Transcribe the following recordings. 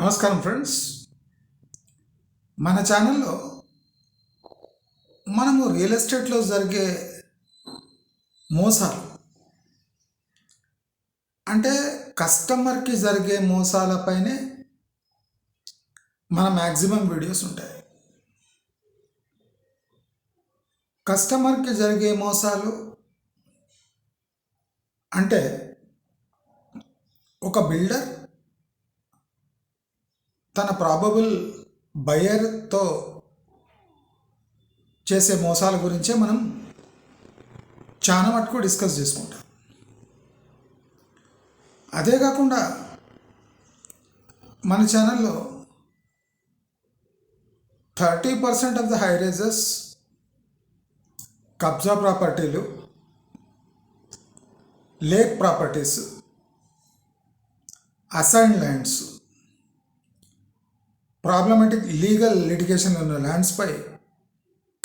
నమస్కారం ఫ్రెండ్స్. మన ఛానల్లో మనము రియల్ ఎస్టేట్లో జరిగే మోసాలు అంటే కస్టమర్కి జరిగే మోసాలపైనే మన మ్యాక్సిమం వీడియోస్ ఉంటాయి. కస్టమర్కి జరిగే మోసాలు అంటే ఒక బిల్డర్ తన ప్రాబబుల్ బయర్తో చేసే మోసాల గురించే మనం చాలా మటుకు డిస్కస్ చేసుకుంటాం. అదే కాకుండా మన ఛానల్లో 30% ఆఫ్ ద హై రైజెస్, కబ్జా ప్రాపర్టీలు, lake properties, assign lands, problematic legal litigation ఉన్న ల్యాండ్స్పై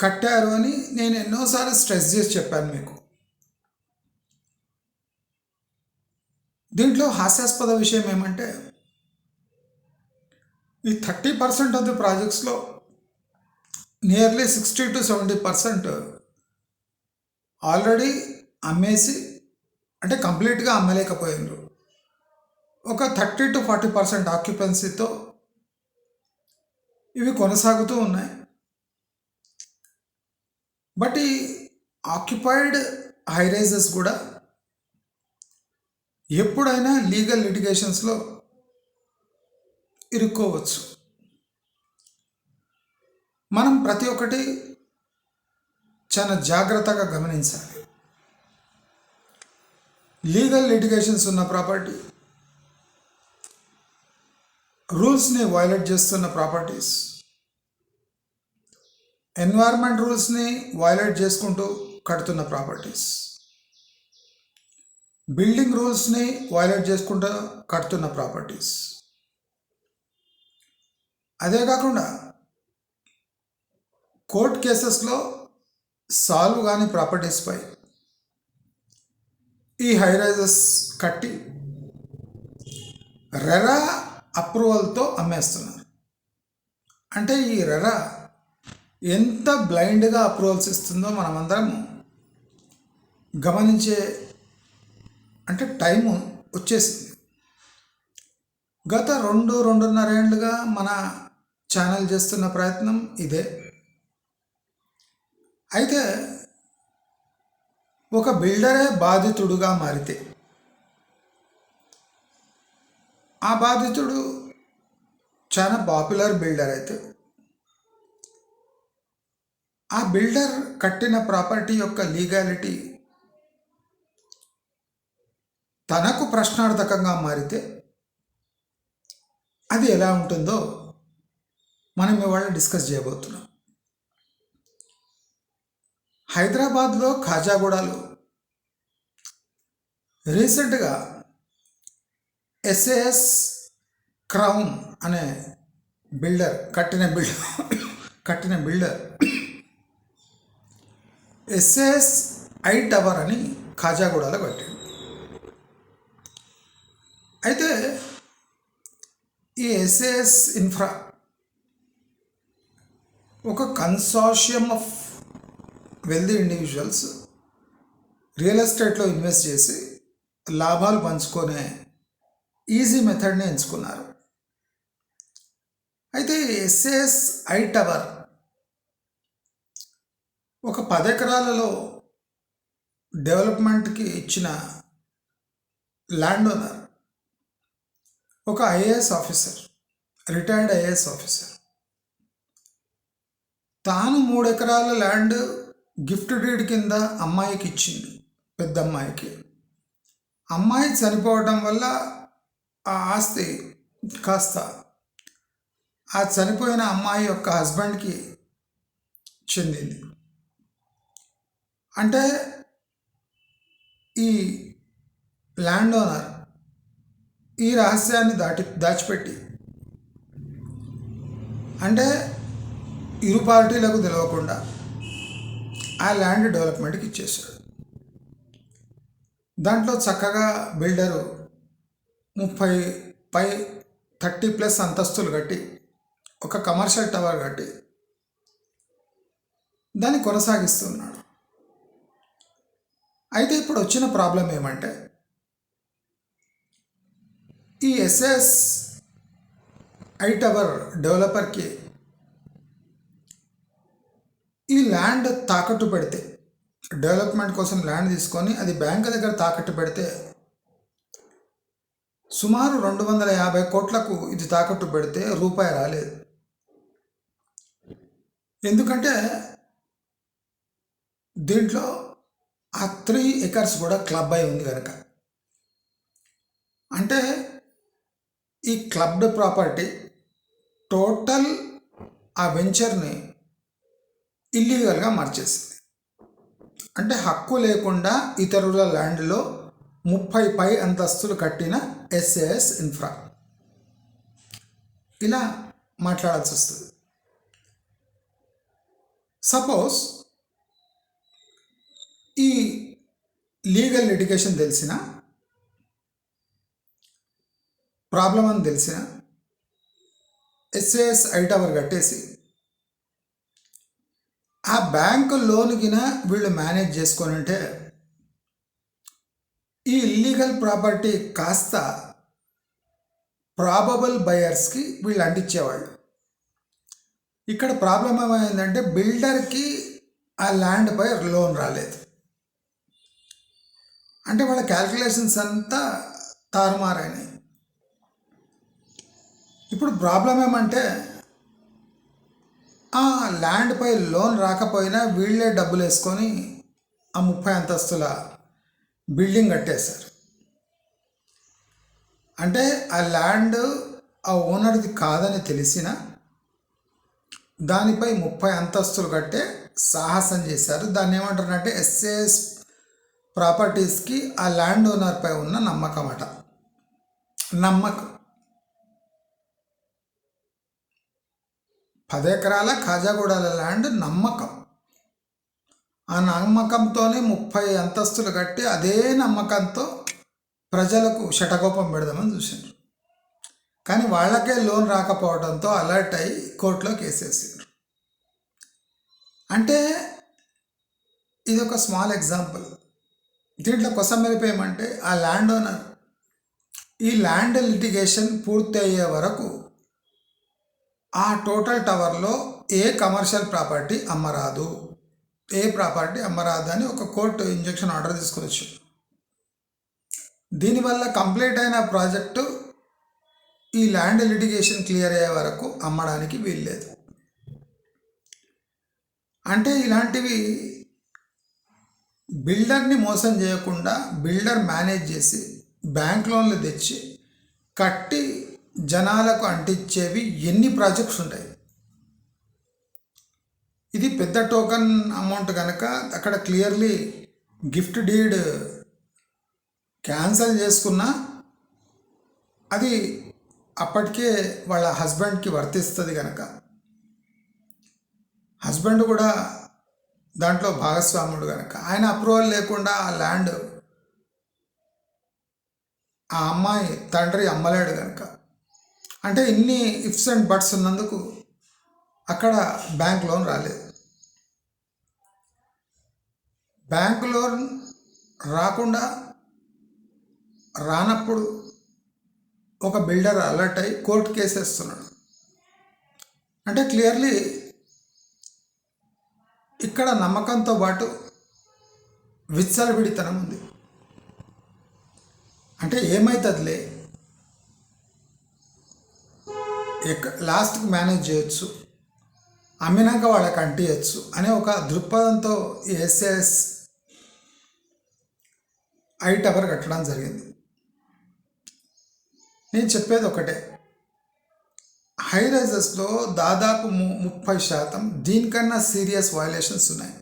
కట్టారు అని నేను ఎన్నోసార్లు స్ట్రెస్ చేసి చెప్పాను మీకు. దీంట్లో హాస్యాస్పద విషయం ఏమంటే ఈ 30% ఆఫ్ ది ప్రాజెక్ట్స్లో నియర్లీ 60 to 70% ఆల్రెడీ అమ్మేసి అంటే కంప్లీట్గా అమ్మలేకపోయినారు. ఒక 30 to 40% ఆక్యుపెన్సీతో ఇవి కొనసాగుతూ ఉన్నాయి. బట్ ఈ ఆక్యుపైడ్ హైరైజెస్ కూడా ఎప్పుడైనా లీగల్ లిటిగేషన్స్లో ఇరుక్కోవచ్చు. మనం ప్రతి ఒక్కటి చాలా జాగ్రత్తగా గమనించాలి. లీగల్ లిటిగేషన్స్ ఉన్న ప్రాపర్టీ, రూల్స్ని వైలేట్ చేస్తున్న ప్రాపర్టీస్, ఎన్వైర్న్మెంట్ రూల్స్ని వైలేట్ చేసుకుంటూ కడుతున్న ప్రాపర్టీస్, బిల్డింగ్ రూల్స్ని వైలేట్ చేసుకుంటూ కడుతున్న ప్రాపర్టీస్, అదే కాకుండా కోర్ట్ కేసెస్లో సాల్వ్ కాని ప్రాపర్టీస్పై ఈ హైరైజెస్ కట్టి రెరా అప్రూవల్తో అమ్మేస్తున్నారు. అంటే ఈ రెరా ఎంత బ్లైండ్గా అప్రూవల్స్ ఇస్తుందో మనమందరం గమనించే అంటే టైము వచ్చేసింది. గత 2-2.5 ఏళ్ళుగా మన ఛానల్ చేస్తున్న ప్రయత్నం ఇదే. అయితే ఒక బిల్డరే బాధితుడుగా మారితే ఆ బాధితుడు చాలా పాపులర్ బిల్డర్ అయితే ఆ బిల్డర్ కట్టిన ప్రాపర్టీ యొక్క లీగాలిటీ తనకు ప్రశ్నార్థకంగా మారితే అది ఎలా ఉంటుందో మనం ఇవాళ డిస్కస్ చేయబోతున్నాం. హైదరాబాద్లో ఖాజాగూడలో రీసెంట్గా SAS క్రౌన్ అనే కట్టిన బిల్డర్ SAS ఐ టవర్ అని ఖాజాగూడలో కట్టాడు. అయితే ఈ SAS ఇన్ఫ్రా ఒక consortium of wealthy individuals real ఎస్టేట్లో ఇన్వెస్ట్ చేసి లాభాలు పంచుకునే ఈజీ మెథడ్ని ఎంచుకున్నారు. అయితే SAS ఐ టవర్ ఒక 10 ఎకరాలలో డెవలప్మెంట్కి ఇచ్చిన ల్యాండ్ ఓనర్ ఒక IAS officer, retired IAS officer. తాను 3 ఎకరాల ల్యాండ్ గిఫ్ట్ డీడ్ కింద అమ్మాయికి ఇచ్చింది, పెద్ద అమ్మాయికి. అమ్మాయి చనిపోవడం వల్ల ఆ ఆస్తి కాస్త ఆ చనిపోయిన అమ్మాయి యొక్క హస్బెండ్కి చెందింది. అంటే ఈ ల్యాండ్ ఓనర్ ఈ రహస్యాన్ని దాచిపెట్టి అంటే ఇరు పార్టీలకు తెలియకుండా ఆ ల్యాండ్ డెవలప్మెంట్కి ఇచ్చేసాడు. దాంట్లో చక్కగా బిల్డరు 30 పై 30+ అంతస్తులు కట్టి ఒక కమర్షియల్ టవర్ కట్టి దాన్ని కొనసాగిస్తున్నాడు. అయితే ఇప్పుడు వచ్చిన ప్రాబ్లం ఏమంటే ఈ ఎస్ఎస్ ఐ టవర్ డెవలపర్కి ఈ ల్యాండ్ తాకట్టు పెడితే, డెవలప్మెంట్ కోసం ల్యాండ్ తీసుకొని అది బ్యాంకు దగ్గర తాకట్టు పెడితే సుమారు 250 కోట్లకు ఇది తాకట్టు పెడితే రూపాయి రాలేదు. ఎందుకంటే దీంట్లో ఆ 3 ఎకర్స్ కూడా క్లబ్ అయి ఉంది కనుక. అంటే ఈ క్లబ్డ్ ప్రాపర్టీ టోటల్ ఆ వెంచర్ని ఇల్లీగల్గా మార్చేసింది. అంటే హక్కు లేకుండా ఇతరుల ల్యాండ్లో 30 పై అంతస్తులు కట్టిన ఎస్ఏఎస్ ఇన్ఫ్రా ఇలా మాట్లాడాల్సి వస్తుంది. సపోజ్ ఈ లీగల్ లిటిగేషన్ తెలిసిన, ప్రాబ్లం అని తెలిసిన ఎస్ఏఎస్ ఐ టవర్ కట్టేసి ఆ బ్యాంకు లోన్ గిన వీళ్ళు మేనేజ్ చేసుకొని ఉంటే ఈ ఇల్లీగల్ ప్రాపర్టీ కాస్త ప్రాబబుల్ బయర్స్కి వీళ్ళు అంటించేవాళ్ళు. ఇక్కడ ప్రాబ్లం ఏమైందంటే బిల్డర్కి ఆ ల్యాండ్ పై లోన్ రాలేదు. అంటే వాళ్ళ క్యాల్కులేషన్స్ అంతా తారుమారైనాయి. ఇప్పుడు ప్రాబ్లం ఏమంటే ఆ ల్యాండ్ పై లోన్ రాకపోయినా వీళ్ళే డబ్బులు వేసుకొని ఆ 30 అంతస్తుల బిల్డింగ్ కట్టేశారు. అంటే ఆ ల్యాండ్ ఆ ఓనర్ది కాదని తెలిసిన దానిపై 30 అంతస్తులు కట్టే సాహసం చేశారు. దాన్ని ఏమంటారంటే ఎస్ఏఎస్ ప్రాపర్టీస్కి ఆ ల్యాండ్ ఓనర్పై ఉన్న నమ్మకం అట. నమ్మకం 10 ఎకరాల ఖాజాగూడాల ల్యాండ్ నమ్మకం. ఆ నమ్మకంతోనే 30 అంతస్తులు కట్టి అదే నమ్మకంతో ప్రజలకు శటకోపం పెడదామని చూసిండ్రు. కానీ వాళ్ళకే లోన్ రాకపోవడంతో అలర్ట్ అయ్యి కోర్టులో కేసేసిండ్రు. అంటే ఇది ఒక స్మాల్ ఎగ్జాంపుల్. దీంట్లో కొసం మెరిపేయమంటే ఆ ల్యాండ్ ఓనర్ ఈ ల్యాండ్ లిటిగేషన్ పూర్తి అయ్యే వరకు ఆ total టవర్లో a commercial property అమ్మరాదు, A property అమ్మరాదు అని ఒక కోర్టు ఇంజక్షన్ ఆర్డర్ తీసుకొచ్చు. దీనివల్ల కంప్లీట్ అయిన ప్రాజెక్టు ఈ ల్యాండ్ లిటిగేషన్ క్లియర్ అయ్యే వరకు అమ్మడానికి వీల్లేదు. అంటే ఇలాంటివి బిల్డర్ని మోసం చేయకుండా బిల్డర్ మేనేజ్ చేసి బ్యాంక్ లోన్లు తెచ్చి కట్టి జనాలకు అంటించేవి ఎన్ని ప్రాజెక్ట్స్ ఉంటాయి. ఇది పెద్ద టోకన్ అమౌంట్ కనుక అక్కడ క్లియర్లీ గిఫ్ట్ డీడ్ క్యాన్సల్ చేసుకున్నా అది అప్పటికే వాళ్ళ హస్బెండ్కి వర్తిస్తుంది కనుక హస్బెండ్ కూడా దాంట్లో భాగస్వాముడు కనుక ఆయన అప్రూవల్ లేకుండా ఆ ల్యాండ్ ఆ అమ్మాయి తండ్రి అమ్మలేడు కనుక, అంటే ఇన్ని ఇఫ్స్ అండ్ బట్స్ ఉన్నందుకు అక్కడ బ్యాంక్ లోన్ రాలేదు. బ్యాంక్ లోన్ రాకుండా రానప్పుడు ఒక బిల్డర్ అలర్ట్ అయ్యి కోర్టు కేసేస్తున్నాడు. అంటే క్లియర్లీ ఇక్కడ నమ్మకంతో పాటు విచ్చలవిడితనం ఉంది. అంటే ఏమవుతుందిలే, లాస్ట్కి మేనేజ్ చేయొచ్చు, అమ్మినాక వాళ్ళకి అంటియచ్చు అనే ఒక దృక్పథంతో ఎస్ఎస్ ఐ టవర్ కట్టడం జరిగింది. నేను చెప్పేది ఒకటే, హై రైజెస్లో దాదాపు 30% దీనికన్నా సీరియస్ వయలేషన్స్ ఉన్నాయి.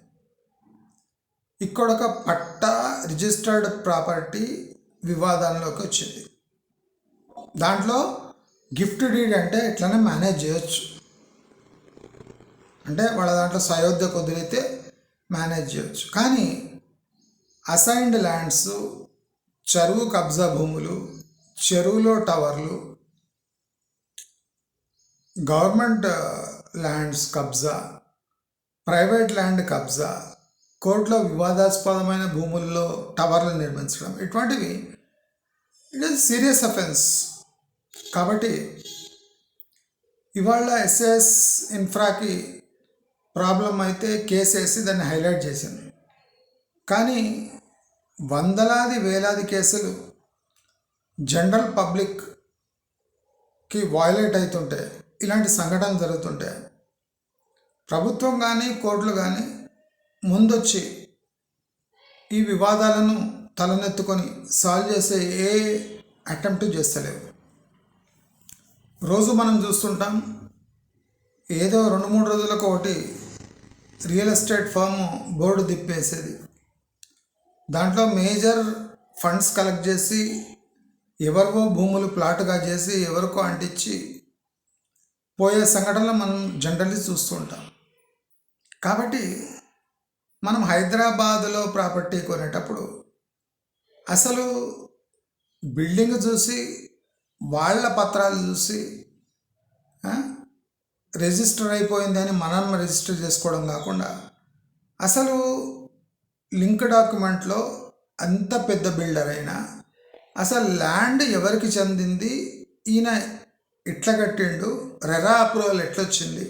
ఇక్కడ ఒక పట్టా రిజిస్టర్డ్ ప్రాపర్టీ వివాదంలోకి వచ్చింది. దాంట్లో గిఫ్ట్ డీడ్ అంటే ఎట్లనే మేనేజ్ చేయొచ్చు, అంటే వాళ్ళ దాంట్లో సయోధ్య కుదిరితే మేనేజ్ చేయొచ్చు. కానీ అసైన్డ్ ల్యాండ్స్, చెరువు కబ్జా భూములు, చెరువులో టవర్లు గవర్నమెంట్ ల్యాండ్స్ కబ్జా, ప్రైవేట్ ల్యాండ్ కబ్జా, కోర్టులో వివాదాస్పదమైన భూముల్లో టవర్లు నిర్మించడం, ఇటువంటివి ఇట్ ఈస్ సీరియస్ అఫెన్స్. కాబట్టి ఇవాళ ఎస్ఎస్ ఇన్ఫ్రాకి ప్రాబ్లం అయితే కేసు వేసి దాన్ని హైలైట్ చేసింది. కానీ వందలాది వేలాది కేసులు జనరల్ పబ్లిక్కి వయలేట్ అవుతుంటే, ఇలాంటి సంఘటనలు జరుగుతుంటే ప్రభుత్వం కానీ కోర్టులు కానీ ముందొచ్చి ఈ వివాదాలను తలనెత్తుకొని సాల్వ్ చేసే ఏ అటెంప్ట్ చేస్తలేవు. రోజు మనం చూస్తుంటాం, ఏదో 2-3 రోజులకు ఒకటి రియల్ ఎస్టేట్ ఫర్మ్ బోర్డు తిప్పేసేది, దాంట్లో మేజర్ ఫండ్స్ కలెక్ట్ చేసి ఎవరికో భూములు ప్లాటుగా చేసి ఎవరికో అంటించి పోయే సంఘటనలు మనం జనరల్లీ చూస్తూ ఉంటాం. కాబట్టి మనం హైదరాబాదులో ప్రాపర్టీ కొనేటప్పుడు అసలు బిల్డింగ్ చూసి వాళ్ళ పత్రాలు చూసి రిజిస్టర్ అయిపోయిందని మనం రిజిస్టర్ చేసుకోవడం కాకుండా, అసలు లింక్ డాక్యుమెంట్లో అంత పెద్ద బిల్డర్ అయినా అసలు ల్యాండ్ ఎవరికి చెందింది, ఈయన ఎట్లా కట్టిండు, రెరా అప్రూవల్ ఎట్లొచ్చింది,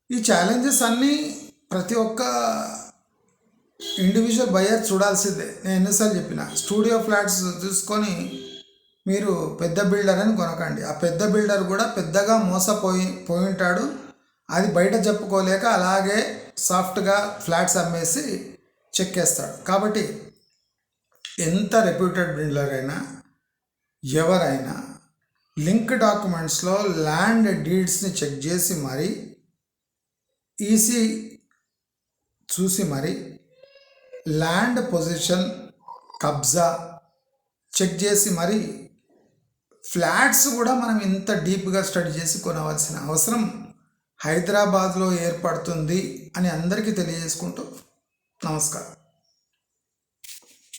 ఈ ఛాలెంజెస్ అన్నీ ప్రతి ఒక్క ఇండివిజువల్ బయర్ చూడాల్సిందే. నేను ఎన్నిసార్లు చెప్పిన, స్టూడియో ఫ్లాట్స్ చూసుకొని మీరు పెద్ద బిల్డర్ అని కొనకండి. ఆ పెద్ద బిల్డర్ కూడా పెద్దగా పోయి ఉంటాడు, అది బయట చెప్పుకోలేక అలాగే సాఫ్ట్గా ఫ్లాట్స్ అమ్మేసి చెక్కేస్తాడు. కాబట్టి ఎంత రెప్యూటెడ్ బిల్డర్ అయినా ఎవరైనా లింక్ డాక్యుమెంట్స్లో ల్యాండ్ డీడ్స్ని చెక్ చేసి మరి ఈసీ చూసి మరి ల్యాండ్ పొజిషన్ కబ్జా చెక్ చేసి మరి ఫ్లాట్స్ కూడా మనం ఇంత డీప్గా స్టడీ చేసి కొనవలసిన అవసరం హైదరాబాద్లో ఏర్పడుతుంది అని అందరికీ తెలియజేసుకుంటూ నమస్కారం.